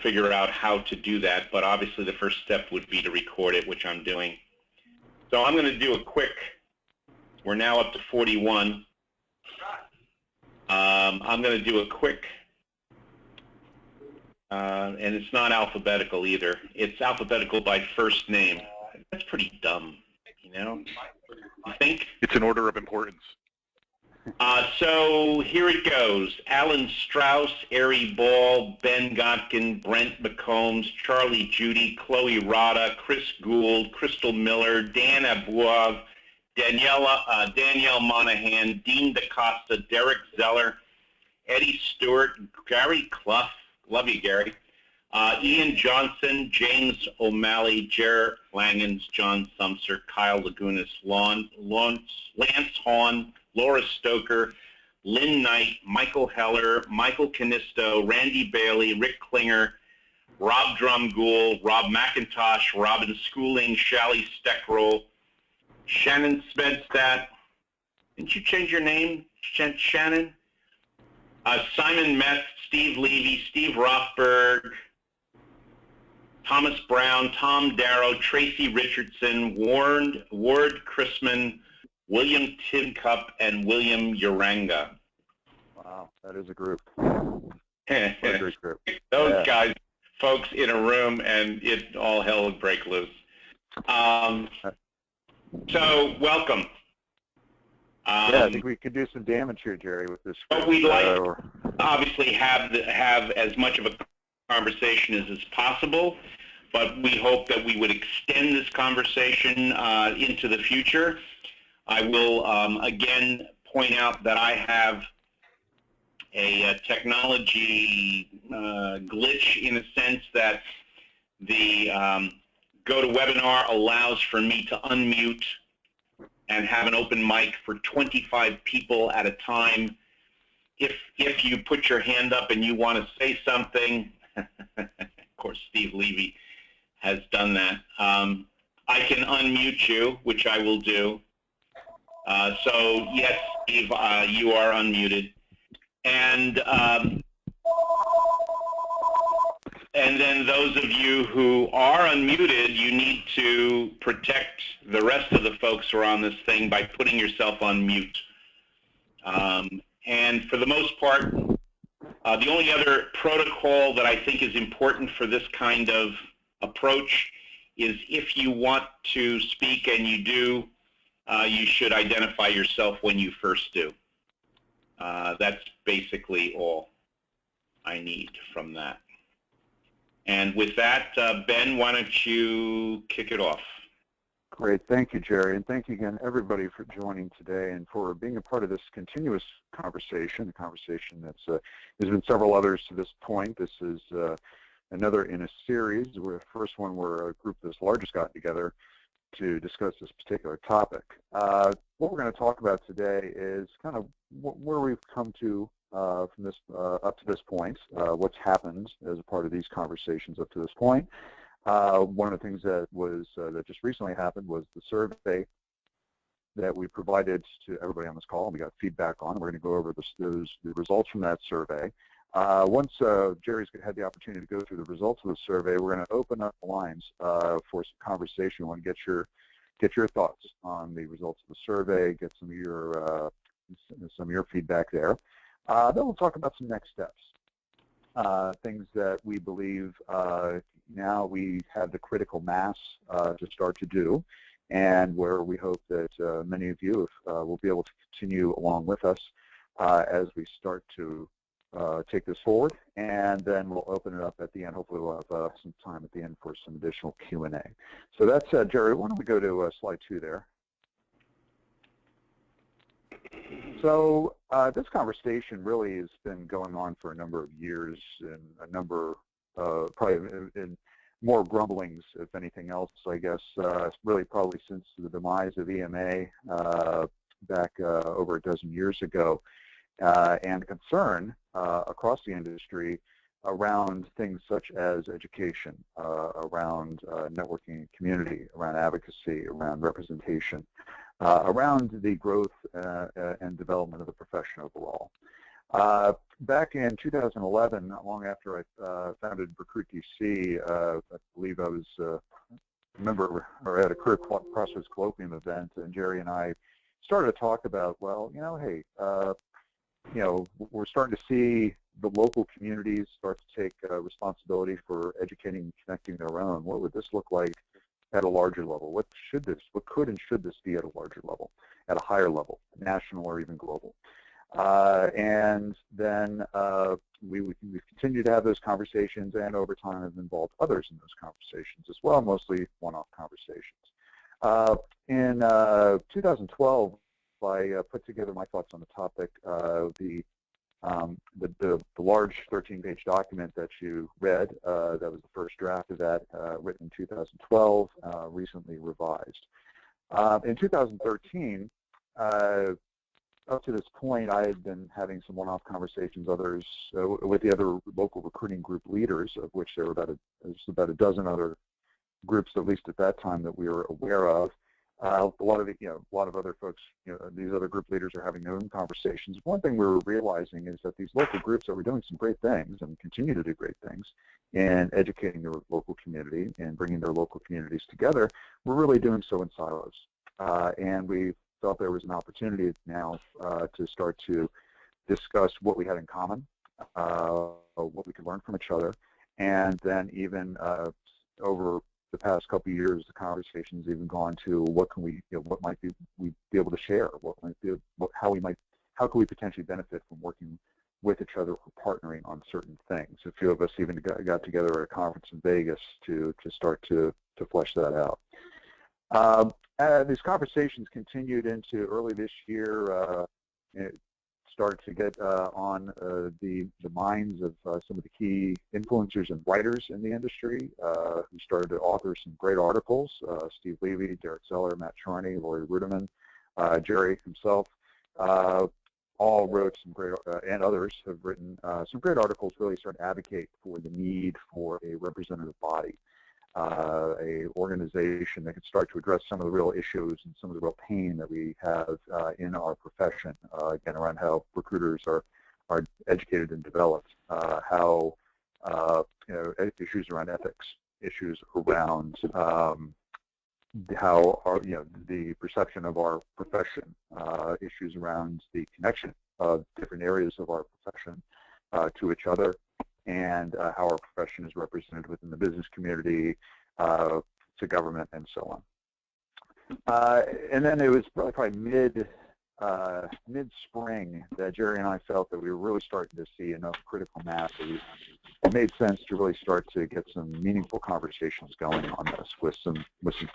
figure out how to do that, but obviously the first step would be to record it, which I'm doing. So I'm going to do a quick, we're now up to 41. I'm going to do a quick, and it's not alphabetical either. It's alphabetical by first name. That's pretty dumb, you know? You think? It's an order of importance. So here it goes. Alan Strauss, Ari Ball, Ben Gotkin, Brent McCombs, Charlie Judy, Chloe Rada, Chris Gould, Crystal Miller, Dan Abuov, Danielle Monahan, Dean DaCosta, Derek Zeller, Eddie Stewart, Gary Clough, love you, Gary, Ian Johnson, James O'Malley, Jer Langens, John Sumser, Kyle Lagunas, Lance Hahn, Laura Stoker, Lynn Knight, Michael Heller, Michael Canisto, Randy Bailey, Rick Klinger, Rob Drumgoole, Rob McIntosh, Robin Schooling, Shally Steckroll, Shannon Smedstadt. Didn't you change your name, Shannon? Simon Meth, Steve Levy, Steve Rothberg, Thomas Brown, Tom Darrow, Tracy Richardson, Ward Chrisman, William Tincup, and William Uranga. Wow, that is a group. What a great group. Those guys, folks in a room, and it all hell would break loose. So, welcome. Yeah, I think we could do some damage here, Jerry, with this. But we'd like to obviously have as much of a conversation as is possible, but we hope that we would extend this conversation into the future. I will again point out that I have a technology glitch in a sense that the GoToWebinar allows for me to unmute and have an open mic for 25 people at a time. If you put your hand up and you want to say something, of course Steve Levy has done that, I can unmute you, which I will do. So yes, Steve, you are unmuted. And then those of you who are unmuted, you need to protect the rest of the folks who are on this thing by putting yourself on mute. And for the most part, the only other protocol that I think is important for this kind of approach is if you want to speak, and you do, you should identify yourself when you first do. That's basically all I need from that. And with that, Ben, why don't you kick it off? Great. Thank you, Jerry. And thank you again, everybody, for joining today and for being a part of this continuous conversation, a conversation that's there's been several others to this point. This is another in a series. We're the first one where a group this large has gotten together to discuss this particular topic. What we're going to talk about today is kind of where we've come to from this up to this point, what's happened as a part of these conversations up to this point. One of the things that was that just recently happened was the survey that we provided to everybody on this call, and we got feedback on. We're going to go over the results from that survey. Once Jerry's had the opportunity to go through the results of the survey, we're going to open up the lines for some conversation. We want to get your thoughts on the results of the survey, get some of your feedback there. Then we'll talk about some next steps, things that we believe now we have the critical mass to start to do, and where we hope that many of you will be able to continue along with us as we start to take this forward. And then we'll open it up at the end. Hopefully we'll have some time at the end for some additional Q&A. So that's Jerry. Why don't we go to slide 2 there? So this conversation really has been going on for a number of years, and a number, probably in more grumblings, if anything else, I guess, really probably since the demise of EMA back over a dozen years ago, and concern across the industry around things such as education, around networking and community, around advocacy, around representation, around the growth and development of the profession overall. Back in 2011, not long after I founded Recruit DC, I believe I was a member or at a career crossroads colloquium event, and Jerry and I started to talk about, well, hey, we're starting to see the local communities start to take responsibility for educating and connecting their own. What would this look like at a larger level? What could and should this be at a larger level, at a higher level, national or even global? And then we've continued to have those conversations, and over time have involved others in those conversations as well, mostly one-off conversations. In 2012, I put together my thoughts on the topic. The large 13-page document that you read, that was the first draft of that, written in 2012, recently revised. In 2013, up to this point, I had been having some one-off conversations with the other local recruiting group leaders, of which there were about a dozen other groups, at least at that time, that we were aware of. A lot of other folks, these other group leaders are having their own conversations. One thing we were realizing is that these local groups that were doing some great things and continue to do great things in educating their local community and bringing their local communities together, were really doing so in silos. And we felt there was an opportunity now to start to discuss what we had in common, what we could learn from each other, and then even over the past couple of years, the conversation's even gone to what can we might we be able to share, how can we potentially benefit from working with each other or partnering on certain things. A few of us even got together at a conference in Vegas to start to flesh that out. These conversations continued into early this year. It started to get on the minds of some of the key influencers and writers in the industry, who started to author some great articles. Steve Levy, Derek Zeller, Matt Charney, Lori Ruderman, Jerry himself, all wrote some great, and others have written some great articles, really start to advocate for the need for a representative body. A organization that can start to address some of the real issues and some of the real pain that we have in our profession, again, around how recruiters are educated and developed, how issues around ethics, issues around how the perception of our profession, issues around the connection of different areas of our profession to each other, and how our profession is represented within the business community, to government, and so on. And then it was probably mid-spring that Jerry and I felt that we were really starting to see enough critical mass that it made sense to really start to get some meaningful conversations going on this with some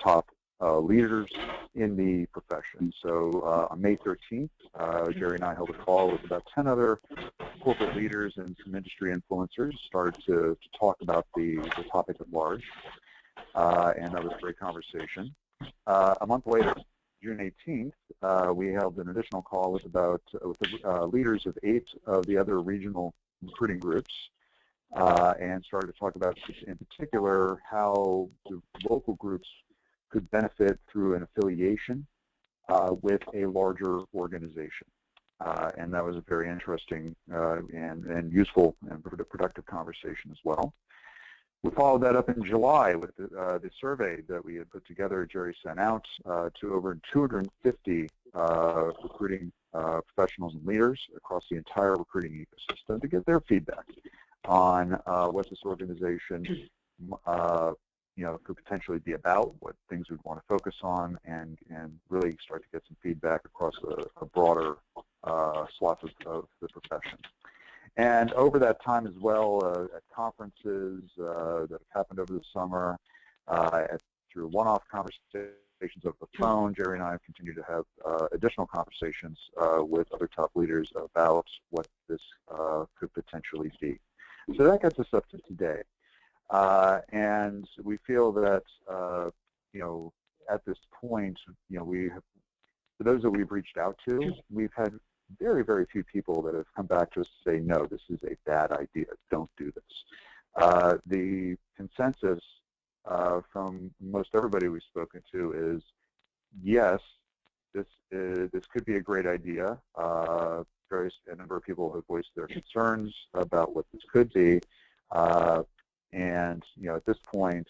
top leaders in the profession. So on May 13th, Jerry and I held a call with about 10 other corporate leaders and some industry influencers, started to talk about the topic at large, and that was a great conversation. A month later, June 18th, we held an additional call with the leaders of 8 of the other regional recruiting groups, and started to talk about, in particular, how the local groups could benefit through an affiliation with a larger organization. And that was a very interesting and useful and productive conversation as well. We followed that up in July with the survey that we had put together. Jerry sent out to over 250 recruiting professionals and leaders across the entire recruiting ecosystem to get their feedback on what this organization could potentially be about, what things we'd want to focus on, and really start to get some feedback across a broader swath of the profession. And over that time as well, at conferences that have happened over the summer, through one-off conversations over the phone, Jerry and I have continued to have additional conversations with other top leaders about what this could potentially be. So that gets us up to today. And we feel that, at this point, we have, for those that we've reached out to, we've had very, very few people that have come back to us to say, no, this is a bad idea, don't do this. The consensus from most everybody we've spoken to is, yes, this could be a great idea. a number of people have voiced their concerns about what this could be. And at this point,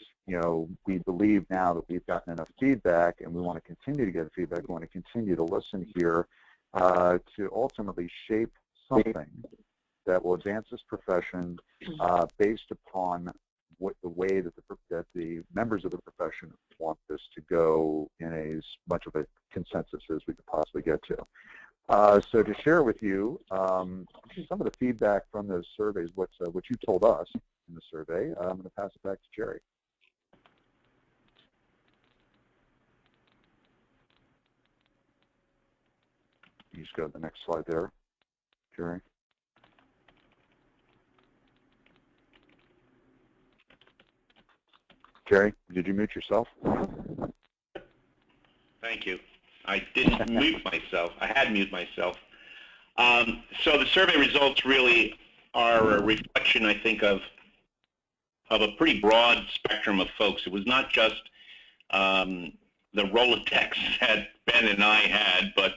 we believe now that we've gotten enough feedback, and we want to continue to get feedback. We want to continue to listen here to ultimately shape something that will advance this profession based upon the way that the members of the profession want this to go in as much of a consensus as we could possibly get to. So to share with you some of the feedback from those surveys, what you told us in the survey, I'm going to pass it back to Jerry. You just go to the next slide there, Jerry. Jerry, did you mute yourself? Thank you. I didn't mute myself. I had muted myself. So the survey results really are a reflection, I think, of a pretty broad spectrum of folks. It was not just the Rolodex that Ben and I had, but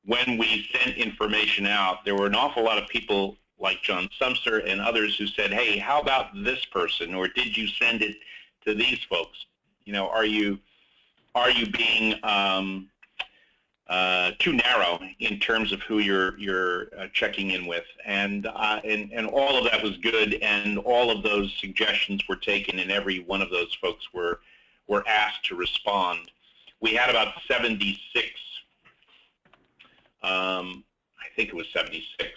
when we sent information out, there were an awful lot of people like John Sumser and others who said, hey, how about this person, or did you send it to these folks? Are you being too narrow in terms of who you're checking in with? And all of that was good, and all of those suggestions were taken, and every one of those folks were asked to respond. We had about 76. I think it was 76,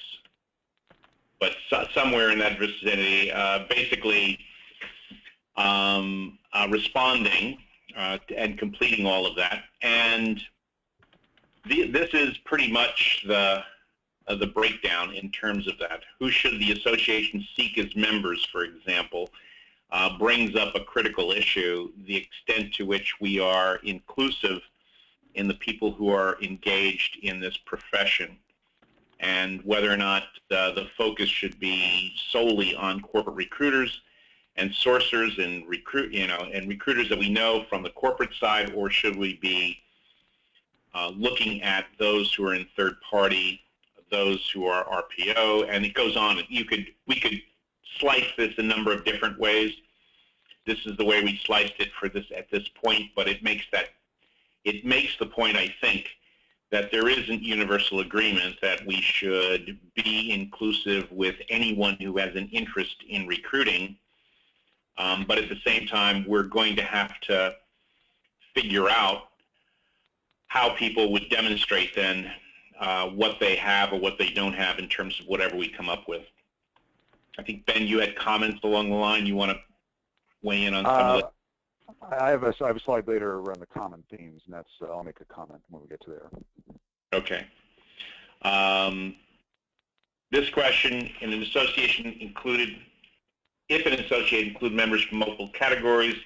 but somewhere in that vicinity, basically responding and completing all of that. And this is pretty much the breakdown in terms of that. Who should the association seek as members, for example, brings up a critical issue, the extent to which we are inclusive in the people who are engaged in this profession, and whether or not the focus should be solely on corporate recruiters and sourcers and recruiters that we know from the corporate side, or should we be looking at those who are in third party, those who are RPO, and it goes on. We could slice this a number of different ways. This is the way we sliced it at this point, but it makes the point, I think, that there isn't universal agreement that we should be inclusive with anyone who has an interest in recruiting, but at the same time, we're going to have to figure out how people would demonstrate then what they have or what they don't have in terms of whatever we come up with. I think, Ben, you had comments along the line. You want to weigh in on some of that? I have a slide later around the common themes, and I'll make a comment when we get to there. Okay. This question, in an association if an association include members from multiple categories,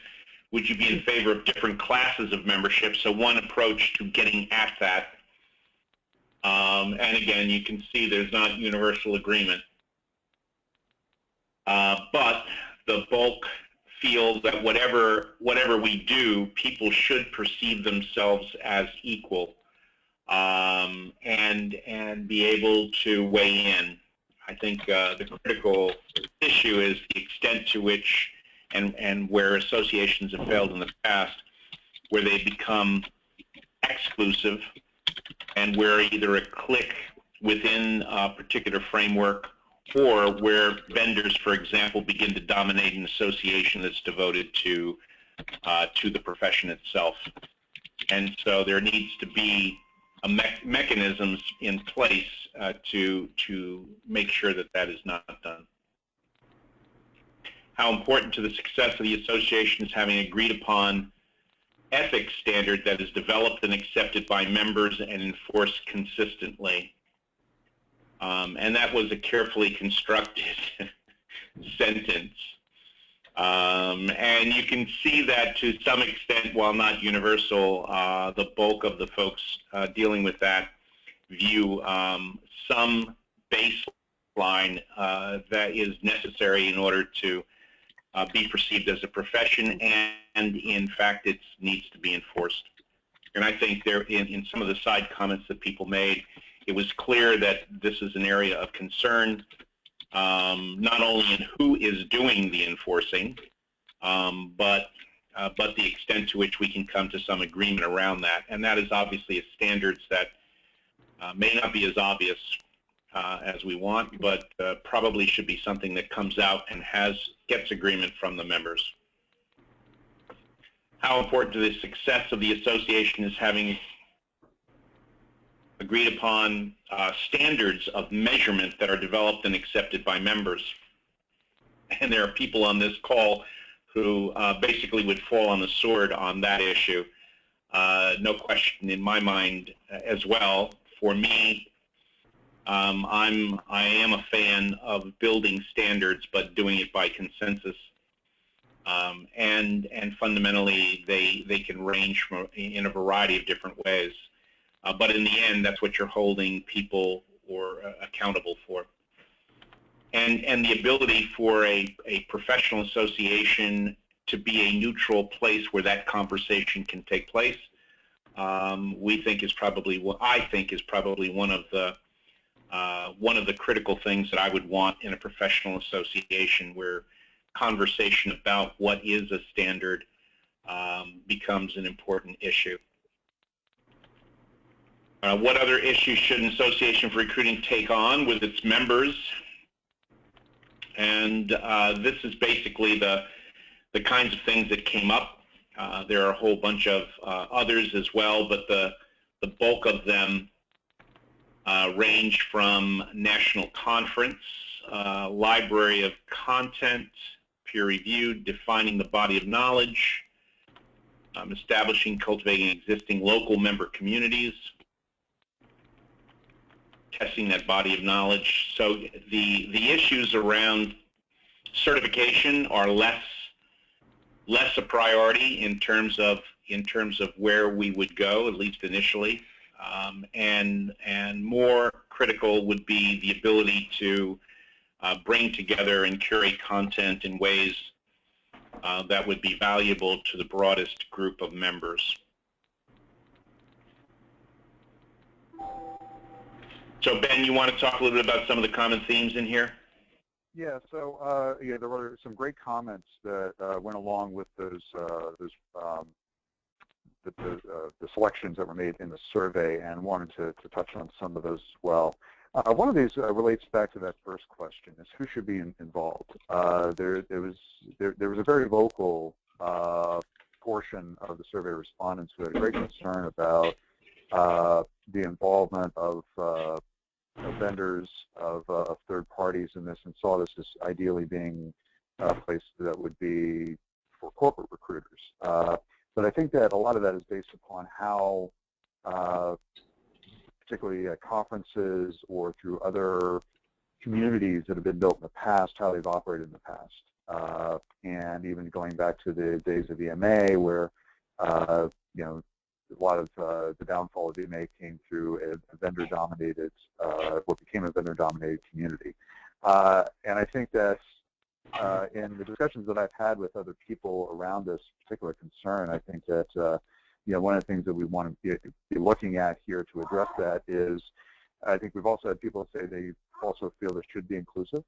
would you be in favor of different classes of membership? So one approach to getting at that. And again, you can see there's not universal agreement. But the bulk feels that whatever we do, people should perceive themselves as equal, and be able to weigh in. I think the critical issue is the extent to which and where associations have failed in the past, where they become exclusive and where either a clique within a particular framework, or where vendors, for example, begin to dominate an association that's devoted to the profession itself. And so there needs to be mechanisms in place to make sure that that is not done. How important to the success of the association is having agreed upon ethics standard that is developed and accepted by members and enforced consistently. And that was a carefully constructed sentence. And you can see that to some extent, while not universal, the bulk of the folks dealing with that view some baseline that is necessary in order to be perceived as a profession, and in fact it needs to be enforced. And I think there, in some of the side comments that people made, it was clear that this is an area of concern, not only in who is doing the enforcing, but the extent to which we can come to some agreement around that. And that is obviously a standards that may not be as obvious as we want, but probably should be something that comes out and gets agreement from the members. How important to the success of the association is having agreed upon standards of measurement that are developed and accepted by members. And there are people on this call who basically would fall on the sword on that issue. No question in my mind as well. For me, I am a fan of building standards, but doing it by consensus. And fundamentally, they can range in a variety of different ways. But in the end, that's what you're holding people accountable for. And the ability for a professional association to be a neutral place where that conversation can take place, we think is probably what I think is probably one of the critical things that I would want in a professional association, where conversation about what is a standard becomes an important issue. What other issues should an association for recruiting take on with its members? And this is basically the kinds of things that came up. There are a whole bunch of others as well, but the bulk of them range from national conference, library of content, peer-reviewed, defining the body of knowledge, establishing, cultivating existing local member communities, testing that body of knowledge. So the issues around certification are less a priority in terms of where we would go, at least initially, and more critical would be the ability to bring together and curate content in ways that would be valuable to the broadest group of members. So Ben, you want to talk a little bit about some of the common themes in here? Yeah, so yeah, there were some great comments that went along with the selections that were made in the survey, and wanted to touch on some of those as well. One of these relates back to that first question: is who should be involved? There was a very vocal portion of the survey respondents who had a great concern about the involvement of vendors, of third parties in this, and saw this as ideally being a place that would be for corporate recruiters. But I think that a lot of that is based upon how, particularly at conferences or through other communities that have been built in the past, how they've operated in the past. And even going back to the days of EMA, where you know, a lot of the downfall of EMA came through a vendor-dominated, what became a vendor-dominated community. And I think that in the discussions that I've had with other people around this particular concern, I think that you know, one of the things that we want to be looking at here to address that is, I think we've also had people say they also feel this should be inclusive,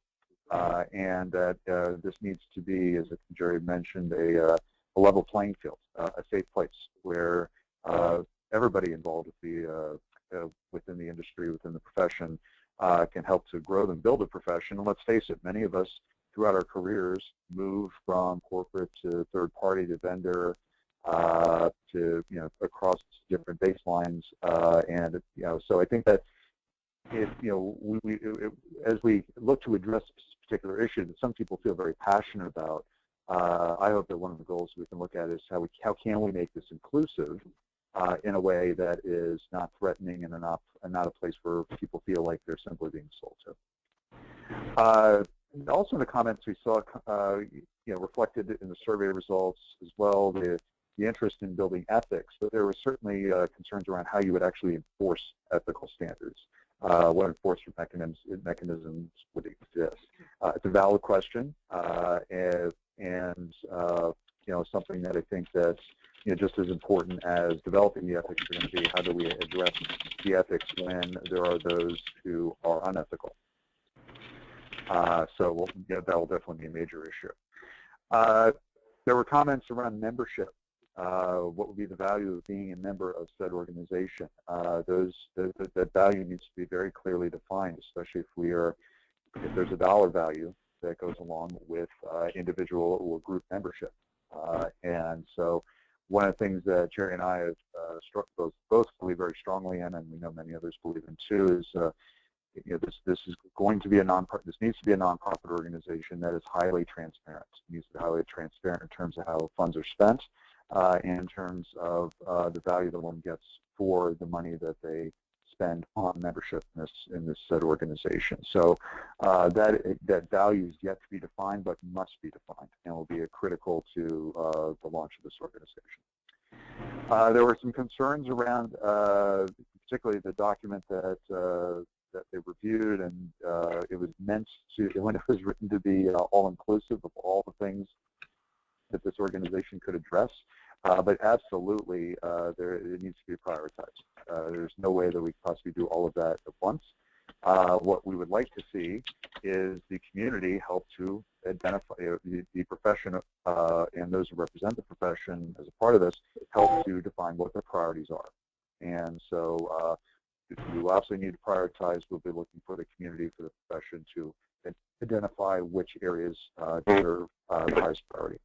and that this needs to be, as Jerry mentioned, a level playing field, a safe place where everybody involved within the industry, within the profession, can help to grow and build a profession. And let's face it, many of us throughout our careers move from corporate to third party to vendor, to, you know, across different baselines, and you know, so I think that if, you know, as we look to address this particular issue that some people feel very passionate about, I hope that one of the goals we can look at is how can we make this inclusive in a way that is not threatening and not a place where people feel like they're simply being sold to. Also in the comments we saw, you know, reflected in the survey results as well, the interest in building ethics, but there were certainly concerns around how you would actually enforce ethical standards. What enforcement mechanisms would exist? It's a valid question, and you know, something that I think that just as important as developing the ethics are going to be, how do we address the ethics when there are those who are unethical? So that will definitely be a major issue. There were comments around membership. What would be the value of being a member of said organization? That value needs to be very clearly defined, especially if there's a dollar value that goes along with individual or group membership. And so one of the things that Jerry and I have both believe very strongly in, and we know many others believe in too, is this is going to be this needs to be a nonprofit organization that is highly transparent. It needs to be highly transparent in terms of how funds are spent, and in terms of the value that one gets for the money that they spend on membership in this said organization. So that value is yet to be defined, but must be defined, and will be critical to the launch of this organization. There were some concerns around, particularly the document that they reviewed, and it was meant to, when it was written, to be all-inclusive of all the things that this organization could address. But absolutely, it needs to be prioritized. There's no way that we could possibly do all of that at once. What we would like to see is the community help to identify the profession, and those who represent the profession as a part of this, help to define what their priorities are. And so we absolutely need to prioritize. We'll be looking for the community, for the profession, to identify which areas deserve the highest priority.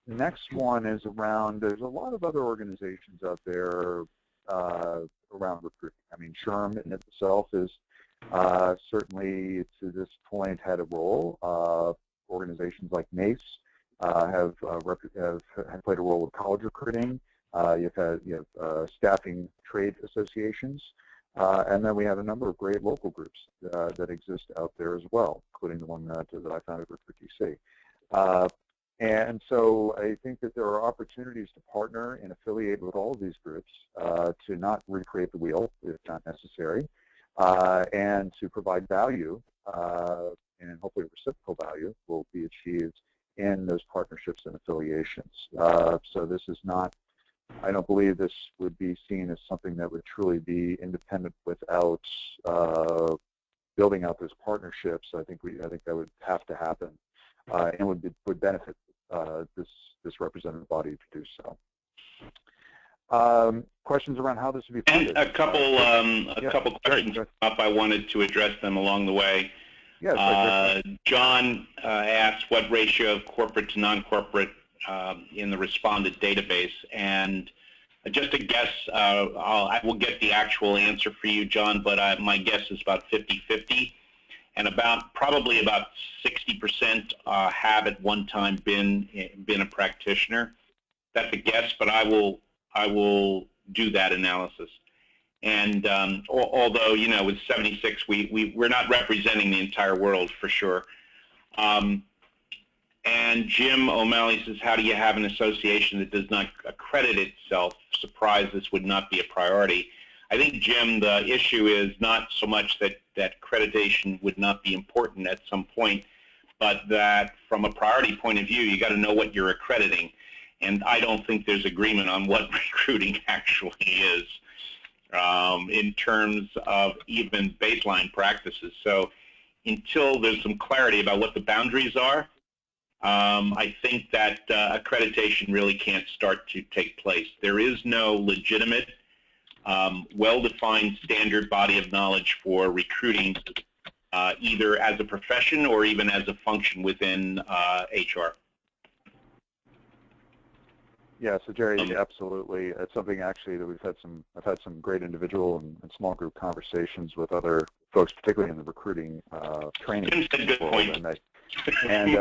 Next one is around, there's a lot of other organizations out there around recruiting. I mean, SHRM in itself is certainly to this point had a role. Organizations like NACE have played a role with college recruiting. You have staffing trade associations, and then we have a number of great local groups that exist out there as well, including the one that I founded, Recruit DC. And so I think that there are opportunities to partner and affiliate with all of these groups to not recreate the wheel if not necessary, and to provide value, and hopefully reciprocal value will be achieved in those partnerships and affiliations. So this is not, I don't believe this would be seen as something that would truly be independent without building out those partnerships. I think that would have to happen, and would benefit this representative body to do so. Questions around how this would be funded? A couple questions up. I wanted to address them along the way. Yes, John asked what ratio of corporate to non-corporate in the respondent database, and just a guess, I will get the actual answer for you, John, but my guess is about 50-50, and probably about 60% have at one time been a practitioner. That's a guess, but I will do that analysis. And although with 76, we're not representing the entire world for sure. And Jim O'Malley says, how do you have an association that does not accredit itself? Surprised this would not be a priority. I think, Jim, the issue is not so much that accreditation would not be important at some point, but that from a priority point of view, you got to know what you're accrediting. And I don't think there's agreement on what recruiting actually is in terms of even baseline practices. So until there's some clarity about what the boundaries are, I think that accreditation really can't start to take place. There is no legitimate, well-defined standard body of knowledge for recruiting, either as a profession or even as a function within HR. Yeah, so Jerry, absolutely. It's something actually that I've had some great individual and small group conversations with other folks, particularly in the recruiting training world. And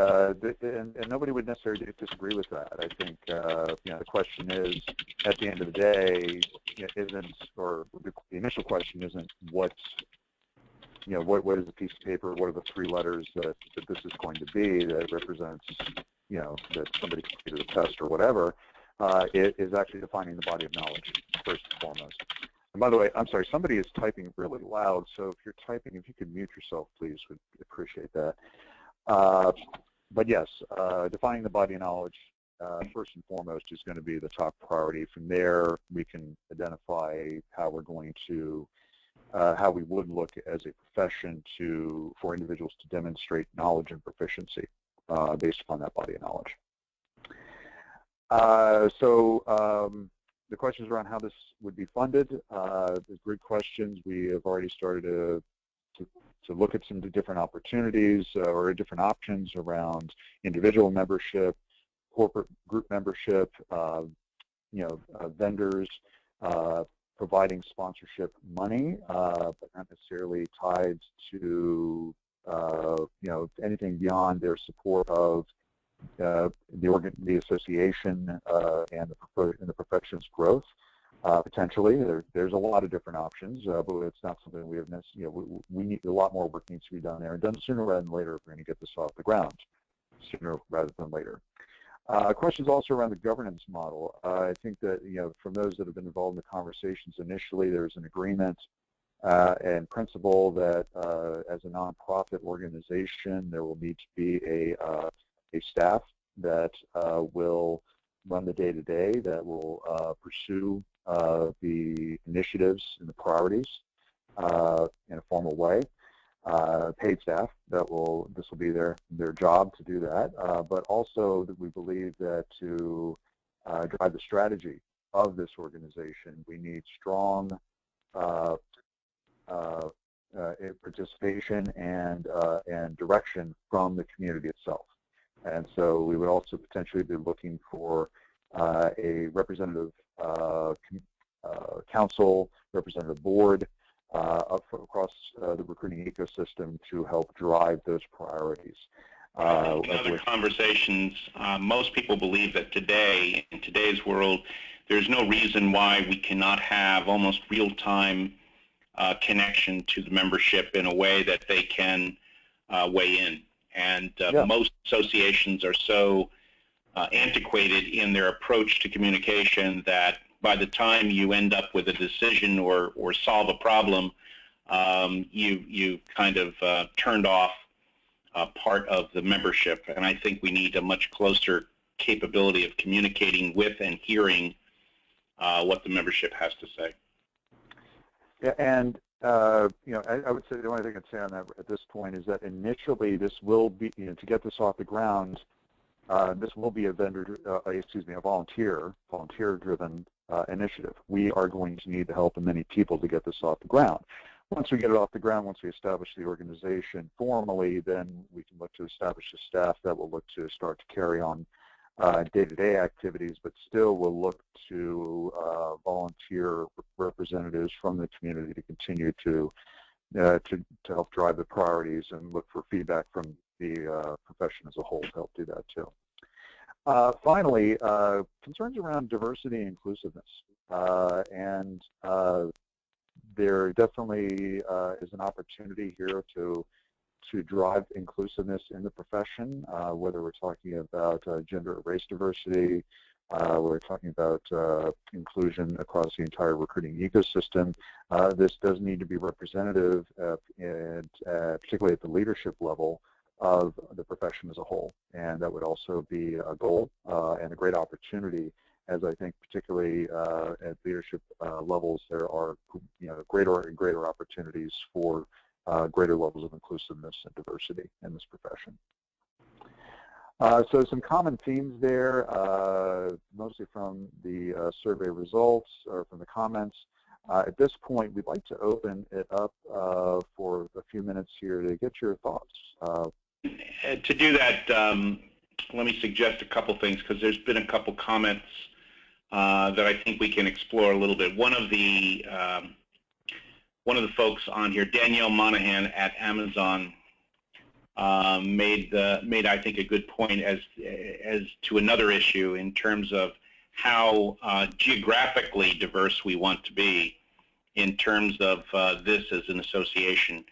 nobody would necessarily disagree with that. I think the question is, at the end of the day, the initial question isn't what is the piece of paper, what are the three letters that this is going to be that represents that somebody completed a test or whatever. It is actually defining the body of knowledge first and foremost. And by the way, I'm sorry, somebody is typing really loud, so if you're typing, if you could mute yourself, please, we'd appreciate that. But yes, defining the body of knowledge first and foremost is going to be the top priority. From there, we can identify how we're going to, how we would look as a profession for individuals to demonstrate knowledge and proficiency based upon that body of knowledge. The questions around how this would be funded, the good questions. We have already started to look at some different opportunities or different options around individual membership, corporate group membership, vendors providing sponsorship money, but not necessarily tied to anything beyond their support of the association and the profession's growth. Potentially, there's a lot of different options, but it's not something we have necessarily. We need a lot more work needs to be done there, and done sooner rather than later if we're going to get this off the ground, sooner rather than later. Questions also around the governance model. I think that from those that have been involved in the conversations initially, there's an agreement and principle that as a nonprofit organization, there will need to be a staff that will run the day-to-day, that will pursue the initiatives and the priorities in a formal way. Paid staff this will be their job to do that, but also that we believe that to drive the strategy of this organization, we need strong participation and direction from the community itself. And so we would also potentially be looking for a representative council, representative board across the recruiting ecosystem to help drive those priorities. In other conversations, most people believe that today, in today's world, there's no reason why we cannot have almost real-time connection to the membership in a way that they can weigh in. And most associations are so antiquated in their approach to communication that by the time you end up with a decision or solve a problem, you kind of turned off part of the membership. And I think we need a much closer capability of communicating with and hearing what the membership has to say. Yeah, and I would say the only thing I'd say on that at this point is that initially this will be, to get this off the ground, this will be a volunteer-driven initiative. We are going to need the help of many people to get this off the ground. Once we get it off the ground, once we establish the organization formally, then we can look to establish a staff that will look to start to carry on day-to-day activities, but still will look to volunteer representatives from the community to continue to help drive the priorities and look for feedback from the profession as a whole to help do that too. Finally, concerns around diversity and inclusiveness, and there definitely is an opportunity here to drive inclusiveness in the profession, whether we're talking about gender or race diversity, we're talking about inclusion across the entire recruiting ecosystem. This does need to be representative, particularly at the leadership level of the profession as a whole, and that would also be a goal and a great opportunity, as I think particularly at leadership levels there are greater and greater opportunities for greater levels of inclusiveness and diversity in this profession. So some common themes there, mostly from the survey results or from the comments. At this point, we'd like to open it up for a few minutes here to get your thoughts. To do that, let me suggest a couple things, because there's been a couple comments that I think we can explore a little bit. One of the folks on here, Danielle Monahan at Amazon, made I think a good point as to another issue in terms of how geographically diverse we want to be in terms of this as an association.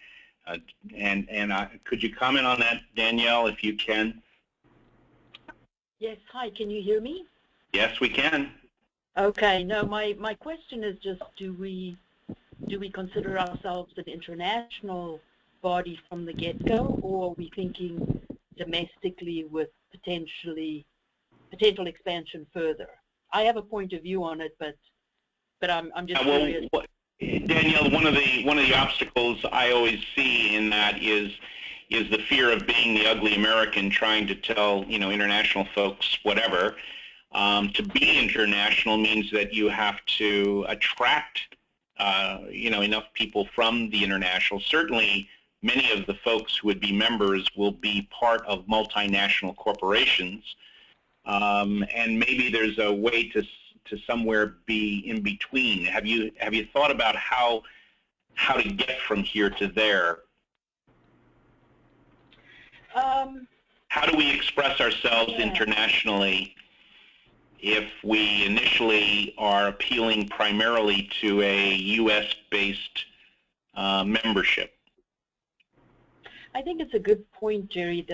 Could you comment on that, Danielle, if you can? Yes. Hi. Can you hear me? Yes, we can. Okay. No, my question is just, do we consider ourselves an international body from the get-go, or are we thinking domestically with potentially potential expansion further. I have a point of view on it, but I'm just curious. Danielle, one of the obstacles I always see in that is the fear of being the ugly American, trying to tell international folks whatever. To be international means that you have to attract enough people from the international. Certainly, many of the folks who would be members will be part of multinational corporations, and maybe there's a way to somewhere be in between. Have you thought about how to get from here to there? How do we express ourselves internationally if we initially are appealing primarily to a U.S.-based membership? I think it's a good point, Jerry.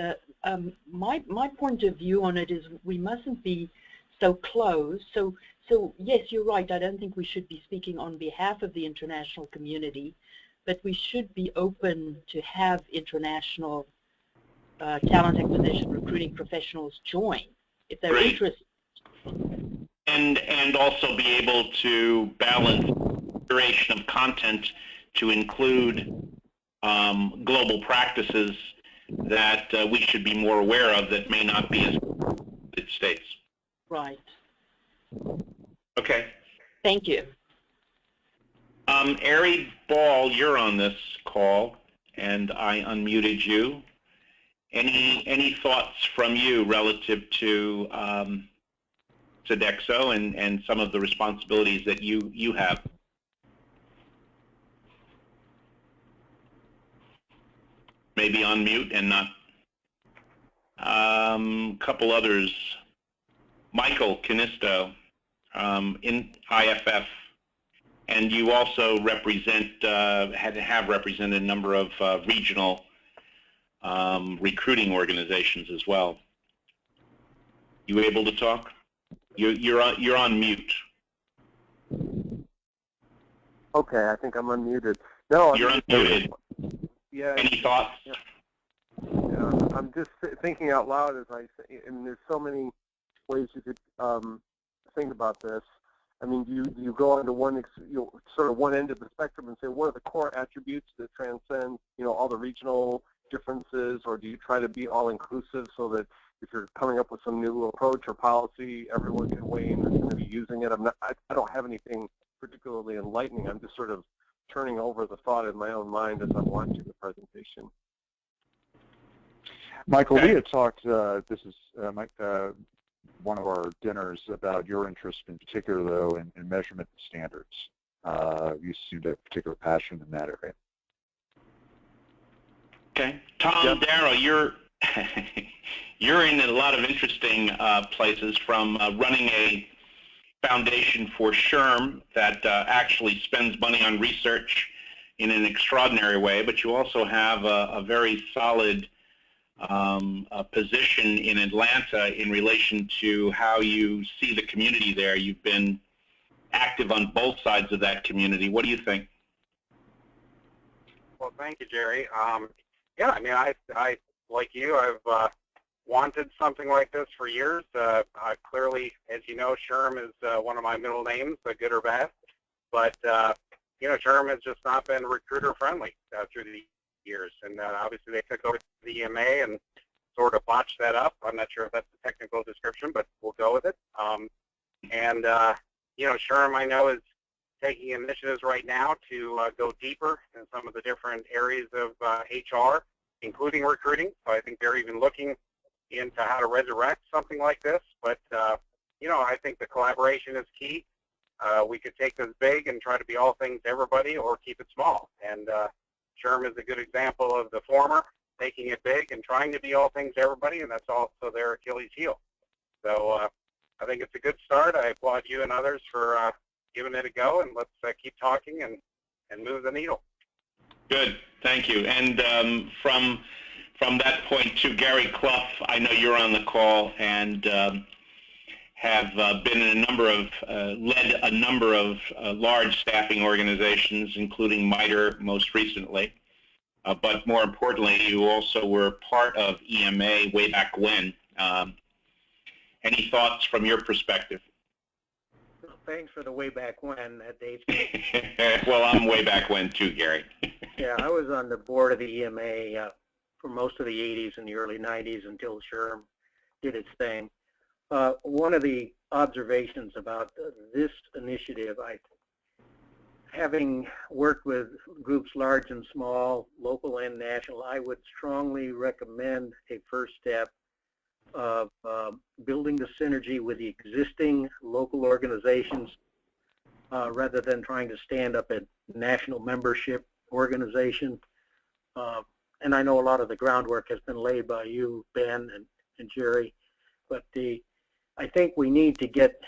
My point of view on it is we mustn't be so close. So yes, you're right. I don't think we should be speaking on behalf of the international community, but we should be open to have international talent acquisition recruiting professionals join if they're interested. And also be able to balance curation of content to include global practices that we should be more aware of that may not be as in the United States. Right. Okay. Thank you. Ari Ball, you're on this call, and I unmuted you. Any thoughts from you relative to Sodexo and some of the responsibilities that you have? Maybe on mute and not. Couple others. Michael Canisto in IFF, and you also represent have represented a number of regional recruiting organizations as well. You able to talk? You're on mute. Okay, I think I'm unmuted. No, you're unmuted. Yeah. Any thoughts? Yeah. I'm just thinking out loud as I say, and there's so many ways you could think about this. I mean, do you go on to sort of one end of the spectrum and say what are the core attributes that transcend all the regional differences, or do you try to be all inclusive so that if you're coming up with some new approach or policy, everyone can weigh in that's going to be using it? I don't have anything particularly enlightening. I'm just sort of turning over the thought in my own mind as I'm watching the presentation. Michael, we had talked, this is one of our dinners, about your interest in particular, though, in measurement standards. You seem to have particular passion in that area. Okay. Tom, Darrow, you're you're in a lot of interesting places, from running a foundation for SHRM that actually spends money on research in an extraordinary way, but you also have a very solid position in Atlanta in relation to how you see the community there. You've been active on both sides of that community. What do you think? Well, thank you, Jerry. Yeah, I mean, I like you, I've wanted something like this for years. Clearly, as you know, SHRM is one of my middle names, good or bad. But, SHRM has just not been recruiter-friendly through the years. And obviously, they took over the EMA and sort of botched that up. I'm not sure if that's the technical description, but we'll go with it. SHRM, I know, is taking initiatives right now to go deeper in some of the different areas of HR, including recruiting. So I think they're even looking into how to resurrect something like this. But, I think the collaboration is key. We could take this big and try to be all things to everybody, or keep it small. And SHRM is a good example of the former, taking it big and trying to be all things to everybody, and that's also their Achilles heel. So I think it's a good start. I applaud you and others for giving it a go, and let's keep talking and move the needle. Good, thank you. And from that point to Gary Clough, I know you're on the call and have been in a number of, led a number of large staffing organizations, including MITRE most recently. But more importantly, you also were part of EMA way back when. Any thoughts from your perspective? Well, thanks for the way back when, that date. Well, I'm way back when too, Gary. Yeah, I was on the board of the EMA for most of the 80s and the early 90s until SHRM did its thing. One of the observations about this initiative, having worked with groups large and small, local and national, I would strongly recommend a first step of building the synergy with the existing local organizations rather than trying to stand up a national membership organization. And I know a lot of the groundwork has been laid by you, Ben, and Jerry, but I think we need to get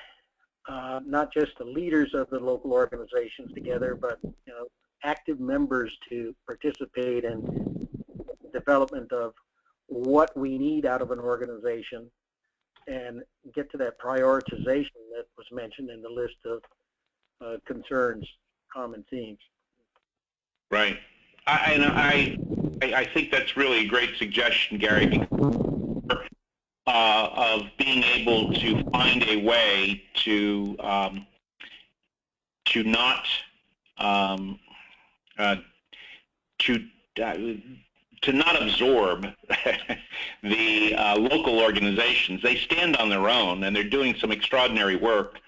not just the leaders of the local organizations together, but active members to participate in development of what we need out of an organization and get to that prioritization that was mentioned in the list of concerns, common themes. Right. I think that's really a great suggestion, Gary, of being able to find a way to not to not absorb the local organizations. They stand on their own, and they're doing some extraordinary work.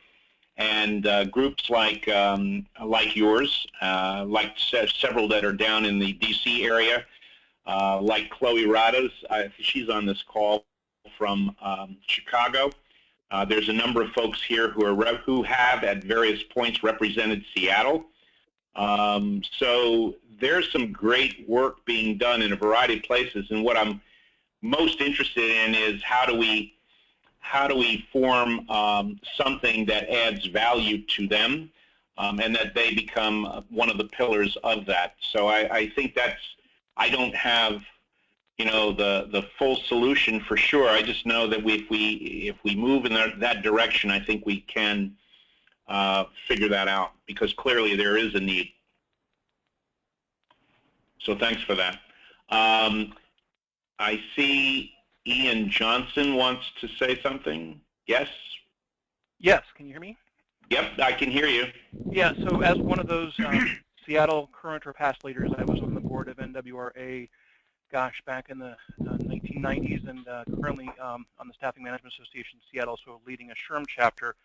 And groups like yours, like several that are down in the D.C. area, like Chloe Rado's, she's on this call from Chicago. There's a number of folks here who have at various points represented Seattle. So there's some great work being done in a variety of places, and what I'm most interested in is how do we form something that adds value to them, and that they become one of the pillars of that. So I think I don't have the full solution for sure. I just know that if we move in that direction, I think we can figure that out, because clearly there is a need. So thanks for that. I see Ian Johnson wants to say something. Yes? Yes, can you hear me? Yep, I can hear you. Yeah, so as one of those Seattle current or past leaders, I was on the board of NWRA, gosh, back in the 1990s, and currently on the Staffing Management Association Seattle, so leading a SHRM chapter.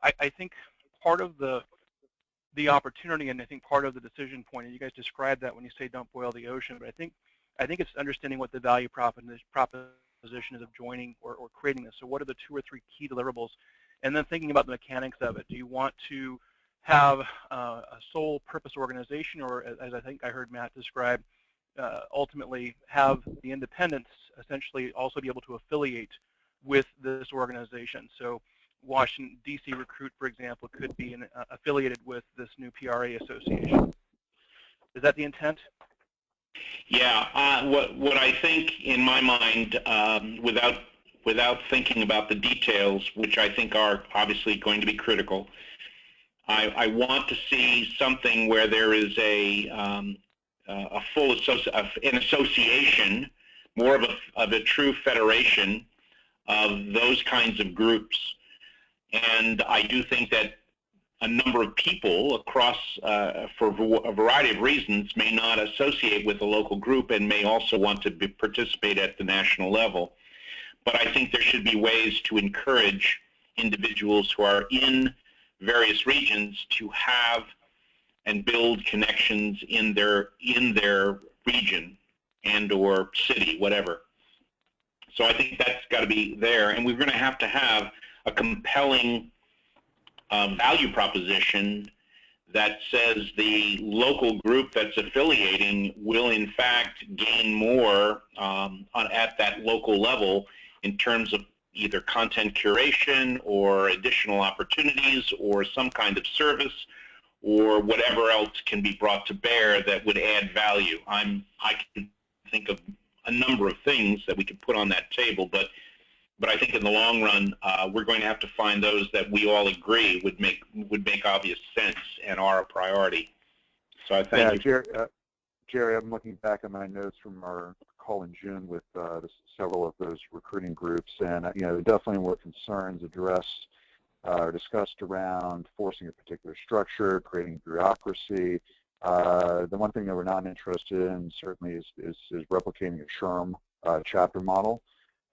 I think part of the opportunity, and I think part of the decision point, and you guys described that when you say don't boil the ocean, but I think it's understanding what the value proposition is of joining or creating this. So what are the 2 or 3 key deliverables? And then thinking about the mechanics of it. Do you want to have a sole purpose organization, or as I think I heard Matt describe, ultimately have the independents essentially also be able to affiliate with this organization? So Washington, D.C. Recruit, for example, could be affiliated with this new PRA association. Is that the intent? Yeah, what I think in my mind, without thinking about the details, which I think are obviously going to be critical, I want to see something where there is an association, more of a true federation of those kinds of groups. And I do think that a number of people across, for a variety of reasons, may not associate with a local group and may also want to participate at the national level. But I think there should be ways to encourage individuals who are in various regions to have and build connections in their region and or city, whatever. So I think that's got to be there, and we're going to have a compelling value proposition that says the local group that's affiliating will in fact gain more at that local level in terms of either content curation or additional opportunities or some kind of service or whatever else can be brought to bear that would add value. I can think of a number of things that we could put on that table, but I think in the long run, we're going to have to find those that we all agree would make obvious sense and are a priority. So I thank you. Jerry, I'm looking back at my notes from our call in June with several of those recruiting groups, and definitely were concerns addressed or discussed around forcing a particular structure, creating bureaucracy. The one thing that we're not interested in certainly is replicating a SHRM chapter model.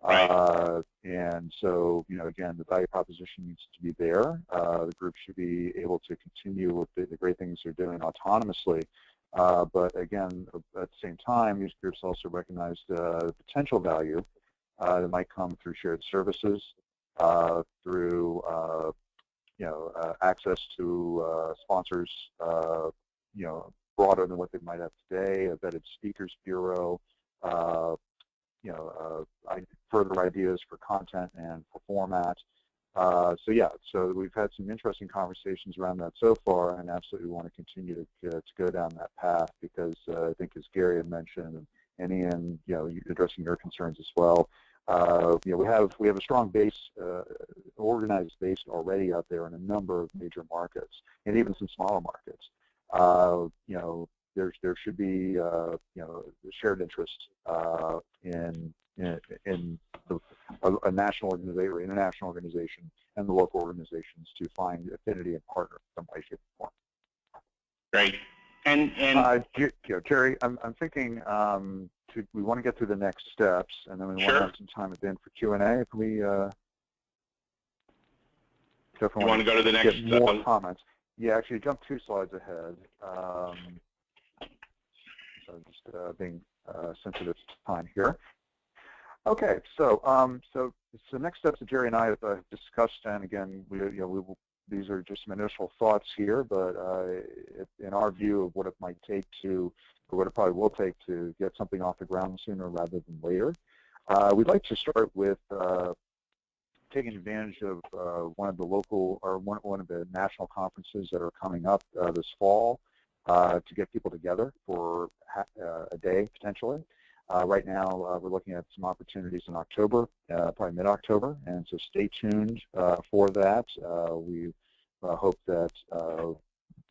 And so, again, the value proposition needs to be there. The group should be able to continue with the great things they're doing autonomously. But again, at the same time, these groups also recognize the potential value that might come through shared services, through access to sponsors, broader than what they might have today, a vetted speakers bureau, further ideas for content and for format. So we've had some interesting conversations around that so far, and absolutely want to continue to go down that path because I think, as Gary had mentioned, and Ian, addressing your concerns as well. We have a strong base, organized base already out there in a number of major markets, and even some smaller markets. There should be shared interest in a national organization or international organization and the local organizations to find affinity and partner in some way, shape, or form. Great. And Jerry, I'm thinking we want to get through the next steps, and then we want to have some time at the end for Q&A. If we definitely want to go to the next get more comments. Yeah, actually, jump 2 slides ahead. So just being sensitive to time here. Okay, so next steps that Jerry and I have discussed, and again, these are just some initial thoughts here, but in our view of what it might take to, or what it probably will take to get something off the ground sooner rather than later, we'd like to start with taking advantage of one of the local or one of the national conferences that are coming up this fall to get people together for a day potentially. Right now, we're looking at some opportunities in October, probably mid-October, and so stay tuned for that. We hope that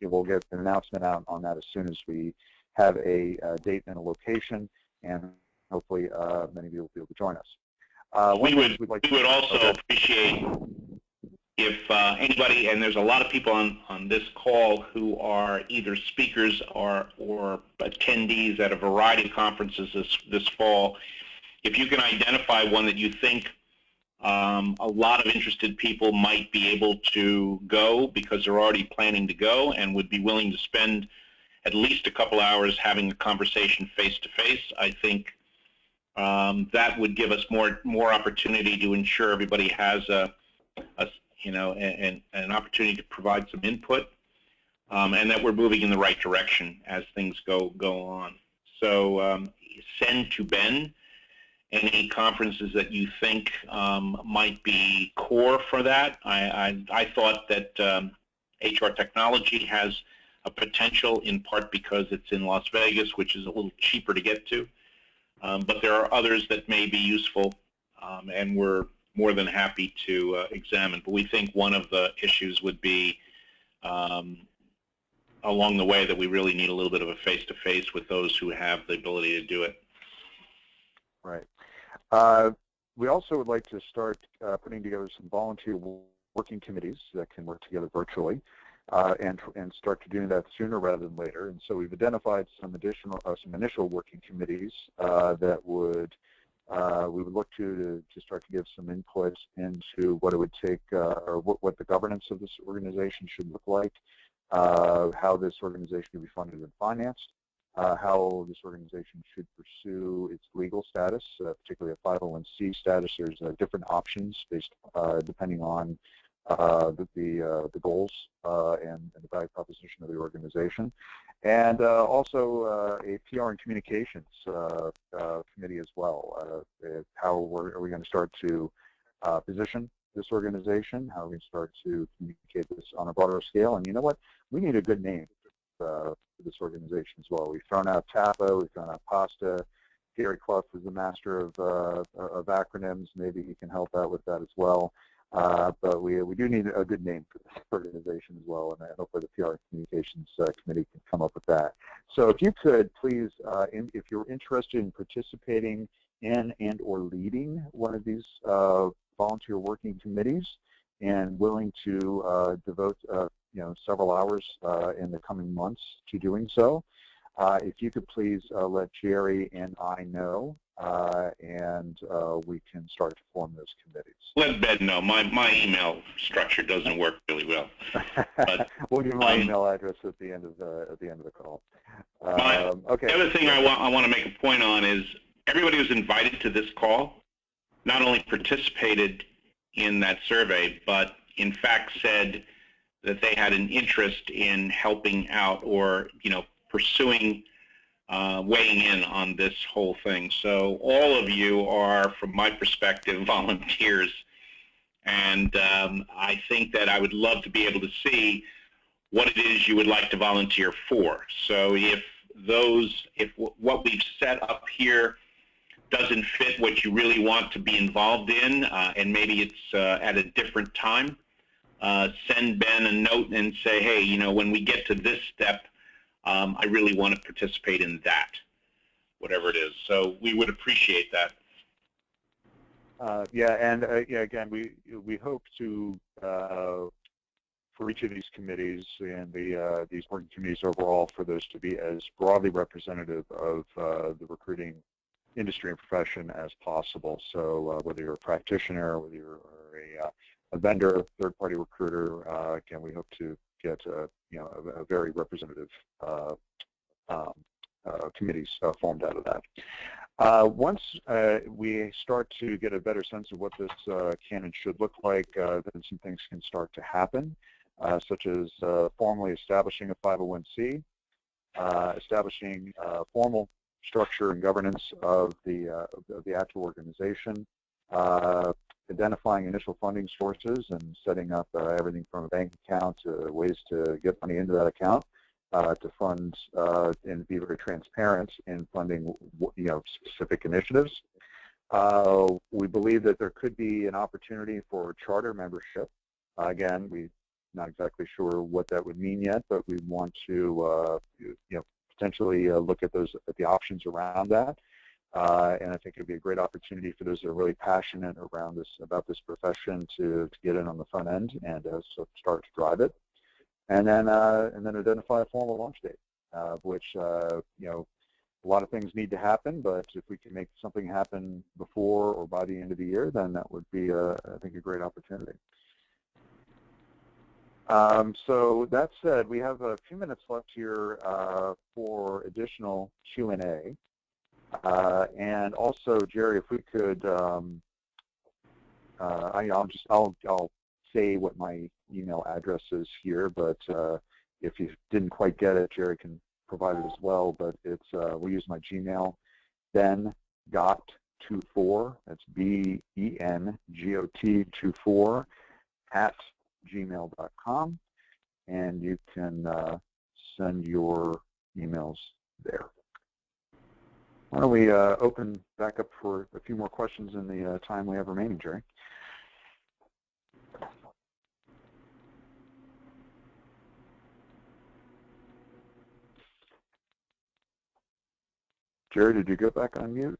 we'll get an announcement out on that as soon as we have a date and a location, and hopefully many of you will be able to join us. We would also appreciate if anybody, and there's a lot of people on this call who are either speakers or attendees at a variety of conferences this fall, if you can identify one that you think a lot of interested people might be able to go because they're already planning to go and would be willing to spend at least a couple hours having a conversation face-to-face, I think that would give us more opportunity to ensure everybody has an opportunity to provide some input, and that we're moving in the right direction as things go on. So send to Ben any conferences that you think might be core for that. I thought that HR Technology has a potential, in part because it's in Las Vegas, which is a little cheaper to get to. But there are others that may be useful, and we're more than happy to examine. But we think one of the issues would be along the way that we really need a little bit of a face-to-face with those who have the ability to do it. Right. We also would like to start putting together some volunteer working committees that can work together virtually and start to do that sooner rather than later. And so we've identified some initial working committees that we would look to start to give some input into what it would take, or what the governance of this organization should look like, how this organization can be funded and financed, how this organization should pursue its legal status, particularly a 501c status. There's different options based depending on the goals and the value proposition of the organization, and also a PR and communications committee as well. How are we going to start to position this organization? How are we going to start to communicate this on a broader scale? And you know what? We need a good name for this organization as well. We've thrown out TAPA, we've thrown out PASTA. Gary Clough is the master of acronyms. Maybe he can help out with that as well. But we do need a good name for this organization as well, and hopefully the PR Communications Committee can come up with that. So if you could please, if you're interested in participating in and or leading one of these volunteer working committees and willing to devote several hours in the coming months to doing so, if you could please let Jerry and I know, and we can start to form those committees. Let Ben know. My email structure doesn't work really well. But, we'll give my email address at the end of the call. Okay. The other thing I want to make a point on is everybody who's invited to this call not only participated in that survey, but in fact said that they had an interest in helping out or pursuing weighing in on this whole thing. So all of you are, from my perspective, volunteers, and I think that I would love to be able to see what it is you would like to volunteer for. So if what we've set up here doesn't fit what you really want to be involved in, and maybe it's at a different time, send Ben a note and say, hey, when we get to this step, I really want to participate in that, whatever it is. So we would appreciate that. Again, we hope to, for each of these committees and these working committees overall, for those to be as broadly representative of the recruiting industry and profession as possible. So whether you're a practitioner, whether you're a vendor, third-party recruiter, again, we hope to get a very representative committees formed out of that. Once we start to get a better sense of what this can and should look like, then some things can start to happen, such as formally establishing a 501c, establishing formal structure and governance of the actual organization, identifying initial funding sources and setting up everything from a bank account to ways to get money into that account to fund and be very transparent in funding specific initiatives. We believe that there could be an opportunity for charter membership. Again, we're not exactly sure what that would mean yet, but we want to potentially look at the options around that. And I think it would be a great opportunity for those that are really passionate about this profession to get in on the front end and so start to drive it, and then identify a formal launch date, which a lot of things need to happen, but if we can make something happen before or by the end of the year, then that would be I think a great opportunity. So that said, we have a few minutes left here for additional Q&A. And also, Jerry, if we could, I'll say what my email address is here, but if you didn't quite get it, Jerry can provide it as well. But it's we use my Gmail, bengot24. That's BENGOT24 @gmail.com, and you can send your emails there. Why don't we open back up for a few more questions in the time we have remaining, Jerry? Jerry, did you go back on mute?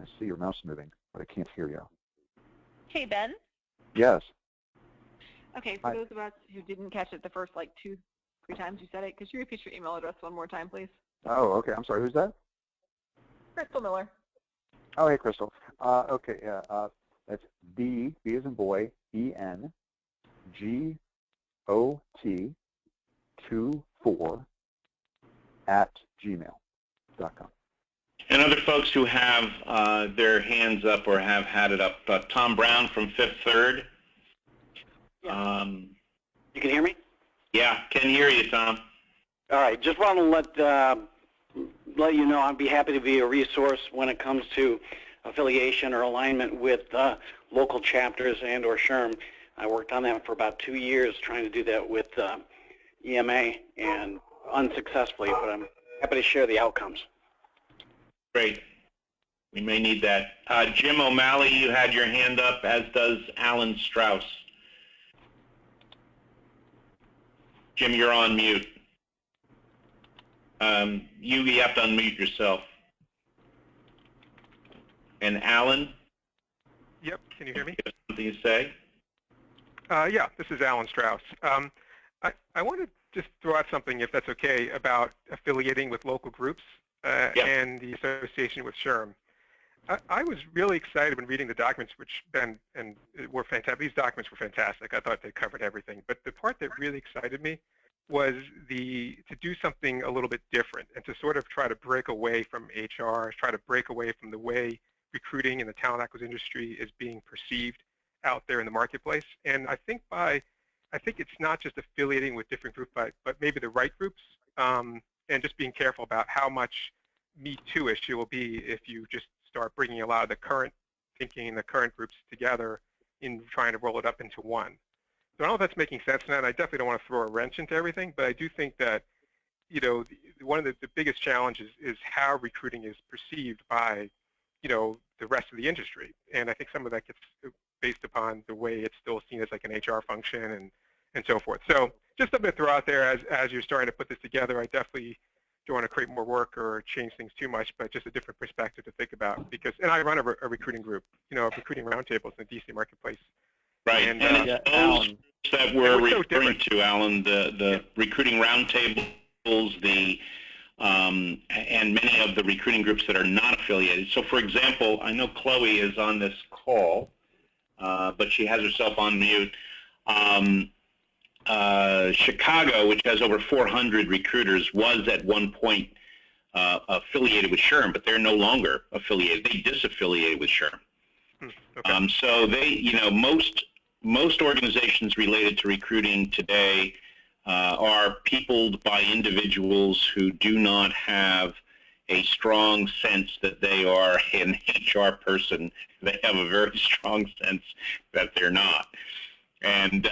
I see your mouse moving, but I can't hear you. Hey, Ben. Yes. Okay, for those of us who didn't catch it the first, 2-3 times you said it, could you repeat your email address one more time, please? Oh, okay. I'm sorry. Who's that? Crystal Miller. Oh, hey, Crystal. Okay, yeah. That's B as in boy, BENGOT24 @gmail.com. And other folks who have their hands up or have had it up, Tom Brown from Fifth Third. Yeah. You can hear me? Yeah, can hear you, Tom. All right, just want to let you know I'd be happy to be a resource when it comes to affiliation or alignment with local chapters and or SHRM. I worked on that for about 2 years trying to do that with EMA and unsuccessfully, but I'm happy to share the outcomes. Great. We may need that. Jim O'Malley, you had your hand up, as does Alan Strauss. Jim, you're on mute. You have to unmute yourself. And Alan? Yep, can you hear me? You have something to say? Yeah, this is Alan Strauss. I want to just throw out something, if that's okay, about affiliating with local groups and the association with SHRM. I was really excited when reading the documents, which were fantastic. These documents were fantastic. I thought they covered everything. But the part that really excited me was to do something a little bit different and to sort of try to break away from HR, try to break away from the way recruiting in the talent acquisition industry is being perceived out there in the marketplace. And I think it's not just affiliating with different groups, but maybe the right groups, and just being careful about how much Me Too-ish it will be if you just start bringing a lot of the current thinking and the current groups together in trying to roll it up into one. So I don't know if that's making sense now, and I definitely don't want to throw a wrench into everything, but I do think that, you know, one of the biggest challenges is how recruiting is perceived by, you know, the rest of the industry. And I think some of that gets based upon the way it's still seen as like an HR function and so forth. So just something to throw out there as you're starting to put this together. I definitely don't want to create more work or change things too much, but just a different perspective to think about. And I run a recruiting group, you know, recruiting roundtables in the DC marketplace. Right, and it's those that we're referring to, Alan, the recruiting roundtables, and many of the recruiting groups that are not affiliated. So, for example, I know Chloe is on this call, but she has herself on mute. Chicago, which has over 400 recruiters, was at one point affiliated with SHRM, but they're no longer affiliated. They disaffiliated with SHRM. Okay. So they, you know, most organizations related to recruiting today are peopled by individuals who do not have a strong sense that they are an HR person. They have a very strong sense that they're not. And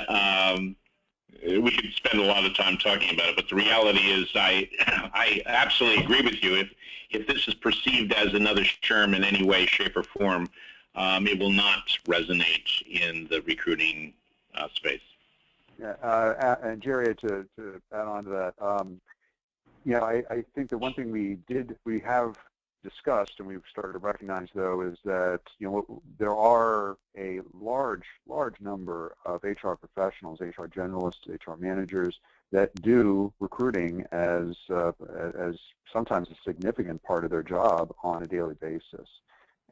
we could spend a lot of time talking about it, but the reality is I absolutely agree with you. If this is perceived as another SHRM in any way, shape, or form, it will not resonate in the recruiting space. Yeah, and Jerry, to add on to that, you know, I think the one thing we have discussed and we've started to recognize, though, is that, you know, there are a large number of HR professionals, HR generalists, HR managers that do recruiting as sometimes a significant part of their job on a daily basis.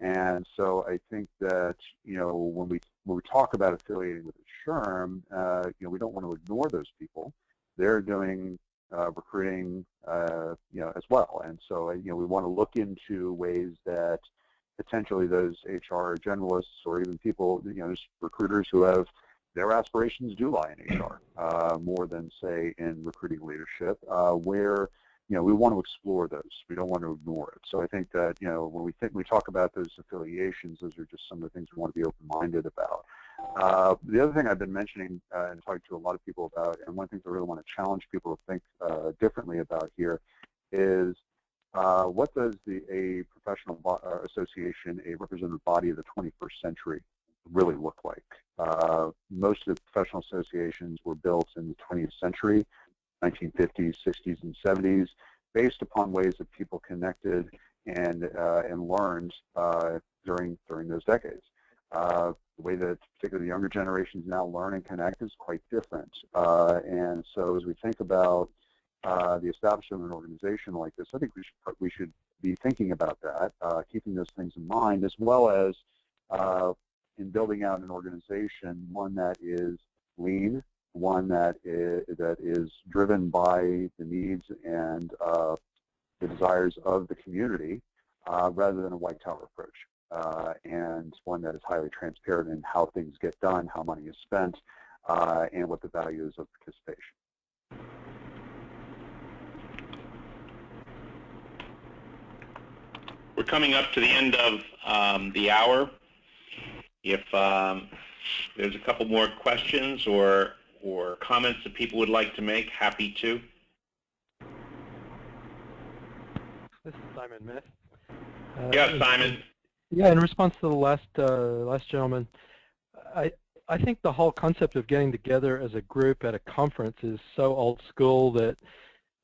And so I think that, you know, when we talk about affiliating with a SHRM, you know, we don't want to ignore those people. They're doing recruiting, you know, as well. And so, you know, we want to look into ways that potentially those HR generalists or even people, you know, recruiters who have their aspirations do lie in HR more than, say, in recruiting leadership, where, you know, we want to explore those. We don't want to ignore it. So I think that, you know, when we talk about those affiliations, those are just some of the things we want to be open-minded about. The other thing I've been mentioning and talking to a lot of people about, and one thing I really want to challenge people to think differently about here, is what does a professional association, a representative body of the 21st century, really look like? Most of the professional associations were built in the 20th century, 1950s, 60s, and 70s, based upon ways that people connected and learned during those decades. The way that particularly the younger generations now learn and connect is quite different. And so as we think about the establishment of an organization like this, I think we should be thinking about that, keeping those things in mind, as well as in building out an organization, one that is lean, one that is driven by the needs and the desires of the community, rather than a white tower approach, and one that is highly transparent in how things get done, how money is spent, and what the value is of participation. We're coming up to the end of the hour. If there's a couple more questions or comments that people would like to make, happy to. This is Simon Myth. Yeah, Simon. Yeah, in response to the last gentleman, I think the whole concept of getting together as a group at a conference is so old school that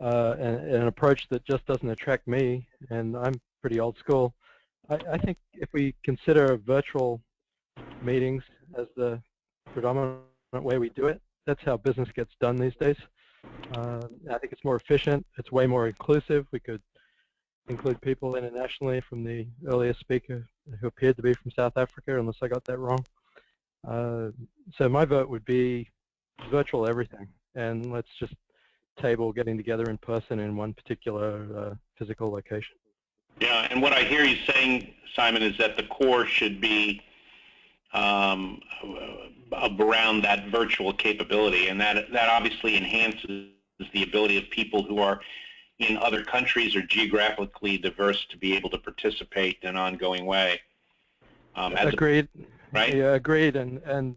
an approach that just doesn't attract me, and I'm pretty old school. I think if we consider virtual meetings as the predominant way we do it, that's how business gets done these days. I think it's more efficient. It's way more inclusive. We could include people internationally from the earlier speaker who appeared to be from South Africa, unless I got that wrong. So my vote would be virtual everything, and let's just table getting together in person in one particular physical location. Yeah, and what I hear you saying, Simon, is that the core should be around that virtual capability, and that obviously enhances the ability of people who are in other countries or geographically diverse to be able to participate in an ongoing way. Agreed. Right? Yeah, agreed, and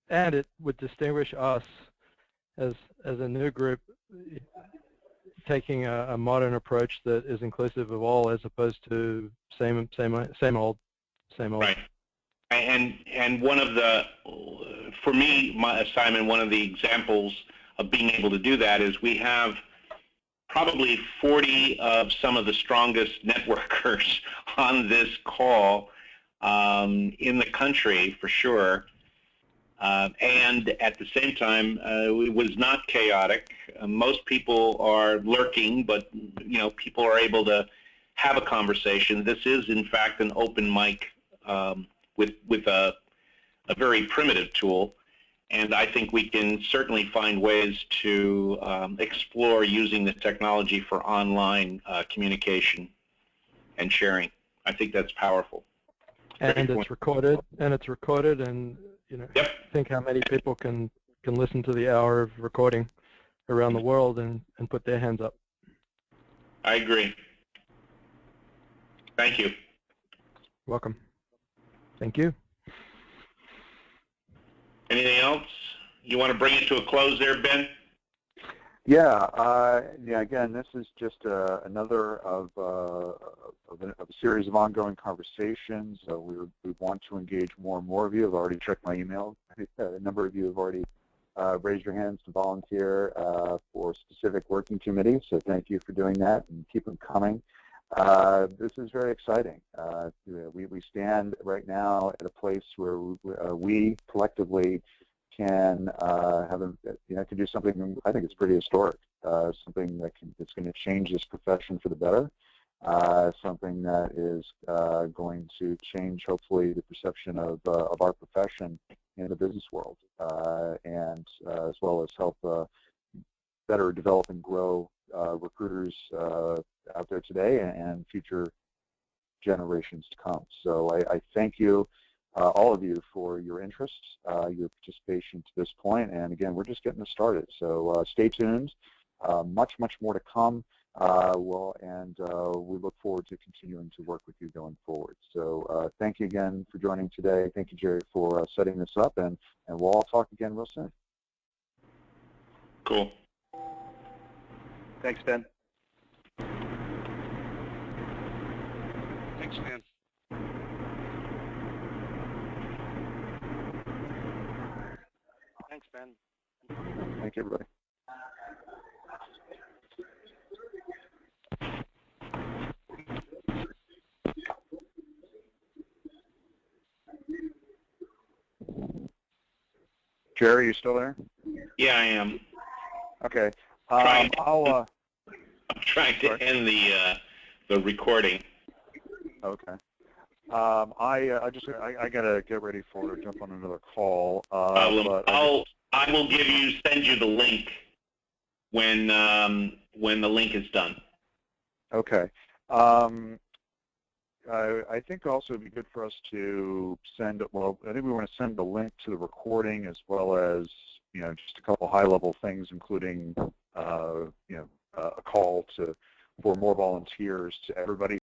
it would distinguish us as a new group, taking a modern approach that is inclusive of all, as opposed to same old. Right. And one of the, for me, Simon, one of the examples of being able to do that is we have probably 40 of some of the strongest networkers on this call in the country, for sure. And at the same time, it was not chaotic. Most people are lurking, but people are able to have a conversation. This is, in fact, an open mic with a very primitive tool, and I think we can certainly find ways to explore using the technology for online communication and sharing. I think that's powerful. And it's recorded, and Yep. think how many people can listen to the hour of recording around the world and put their hands up. I agree. Thank you. Welcome. Thank you. Anything else? You want to bring it to a close there, Ben? Yeah. Again, this is just another of a series of ongoing conversations. We want to engage more and more of you. I've already checked my email. A number of you have already raised your hands to volunteer for specific working committees. So thank you for doing that, and keep them coming. This is very exciting. We stand right now at a place where we collectively can can do something. I think it's pretty historic. Something that's going to change this profession for the better. Something that is going to change, hopefully, the perception of our profession in the business world, and as well as help better develop and grow recruiters out there today and future generations to come. So I thank you, all of you, for your interest, your participation to this point. And again, we're just getting started. So stay tuned. Much more to come. We look forward to continuing to work with you going forward. So thank you again for joining today. Thank you, Jerry, for setting this up, and we'll all talk again real soon. Cool. Thanks, Ben. Thanks, Ben. Thanks, Ben. Thank you, everybody. Jerry, you still there? Yeah, I am. Okay. I'm I'll. trying to end the recording. Okay. I gotta get ready for jump on another call. I will send you the link when the link is done. Okay. I think also it'd be good for us to send. Well, I think we want to send the link to the recording, as well as just a couple high-level things, including a call for more volunteers to everybody